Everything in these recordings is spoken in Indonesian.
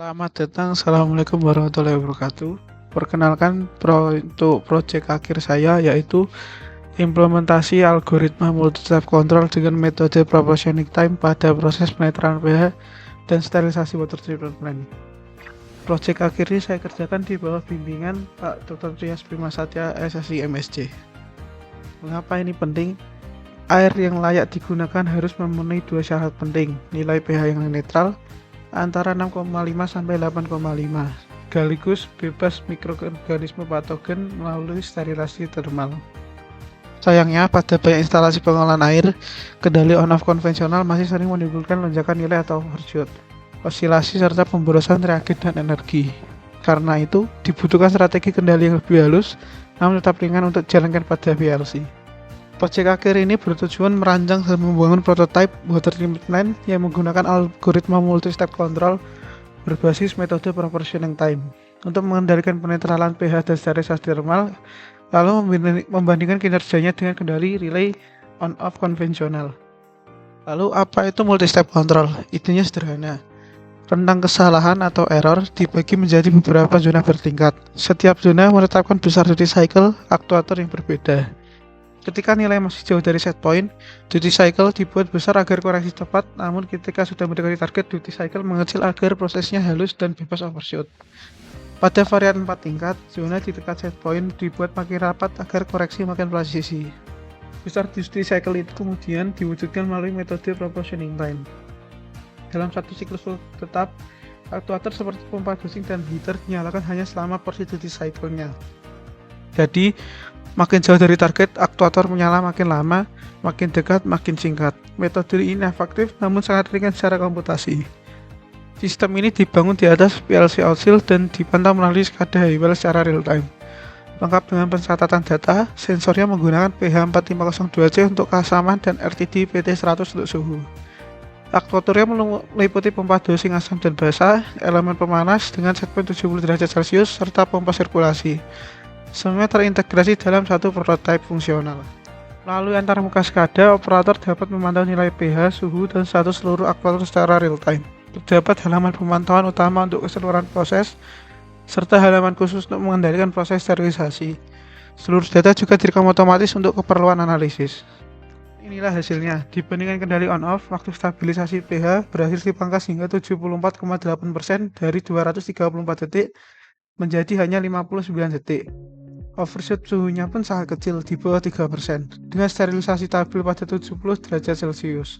Selamat datang, Assalamualaikum warahmatullahi wabarakatuh. Perkenalkan, untuk proyek akhir saya yaitu implementasi algoritma multi-step control dengan metode proportioning time pada proses penetralan pH dan sterilisasi water treatment plant. Proyek akhir ini saya kerjakan di bawah bimbingan Pak Dr. Trias Bima Satya, SSI MSc. Mengapa ini penting? Air yang layak digunakan harus memenuhi dua syarat penting, nilai pH yang netral antara 6,5 sampai 8,5, sekaligus bebas mikroorganisme patogen melalui sterilasi termal. Sayangnya, pada banyak instalasi pengolahan air, kendali on-off konvensional masih sering menimbulkan lonjakan nilai atau overshoot, osilasi serta pemborosan reagen dan energi. Karena itu, dibutuhkan strategi kendali yang lebih halus, namun tetap ringan untuk dijalankan pada PLC. Proyek akhir ini bertujuan merancang dan membangun prototipe water treatment plant yang menggunakan algoritma multi-step control berbasis metode proportioning time untuk mengendalikan penetralan pH dan sterilisasi termal, lalu membandingkan kinerjanya dengan kendali relay on-off konvensional. Lalu apa itu multi-step control? Intinya sederhana. Rentang kesalahan atau error dibagi menjadi beberapa zona bertingkat. Setiap zona menetapkan besar duty cycle aktuator yang berbeda. Ketika nilai masih jauh dari set point, duty cycle dibuat besar agar koreksi cepat, namun ketika sudah mendekati target, duty cycle mengecil agar prosesnya halus dan bebas overshoot. Pada varian 4 tingkat, zona di dekat set point dibuat makin rapat agar koreksi makin presisi. Besar duty cycle itu kemudian diwujudkan melalui metode proportioning time. Dalam satu siklus tetap, aktuator seperti pompa dosing dan heater dinyalakan hanya selama porsi duty cycle-nya. Jadi, makin jauh dari target, aktuator menyala makin lama, makin dekat, makin singkat. Metode ini efektif namun sangat ringan secara komputasi. Sistem ini dibangun di atas PLC Outsil dan dipantau melalui SCADA Honeywell secara real time. Lengkap dengan pencatatan data, sensornya menggunakan pH 4502C untuk keasaman dan RTD PT100 untuk suhu. Aktuatornya meliputi pompa dosing asam dan basa, elemen pemanas dengan set point 70 derajat Celcius, serta pompa sirkulasi. Semuanya terintegrasi dalam satu prototipe fungsional. Melalui antar muka SCADA, operator dapat memantau nilai pH, suhu, dan status seluruh aktuator secara real time. Terdapat halaman pemantauan utama untuk keseluruhan proses, serta halaman khusus untuk mengendalikan proses sterilisasi. Seluruh data juga direkam otomatis untuk keperluan analisis. Inilah hasilnya. Dibandingkan kendali on-off, waktu stabilisasi pH berhasil dipangkas hingga 74,8% dari 234 detik menjadi hanya 59 detik. Overshoot suhunya pun sangat kecil, di bawah 3%, dengan sterilisasi stabil pada 70 derajat Celcius.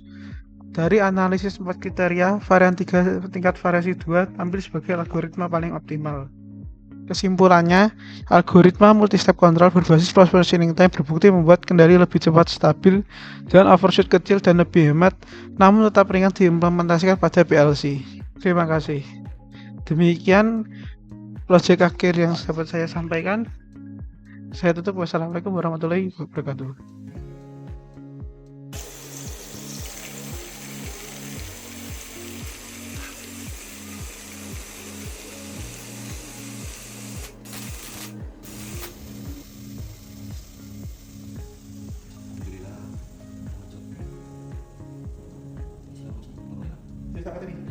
Dari analisis 4 kriteria, varian 3 tingkat variasi 2 tampil sebagai algoritma paling optimal. Kesimpulannya, algoritma multi-step control berbasis proportioning time berbukti membuat kendali lebih cepat stabil dan overshoot kecil dan lebih hemat, namun tetap ringan diimplementasikan pada PLC. Terima kasih. Demikian proyek akhir yang dapat saya sampaikan. Saya tutup. Wassalamualaikum warahmatullahi wabarakatuh. Alhamdulillah.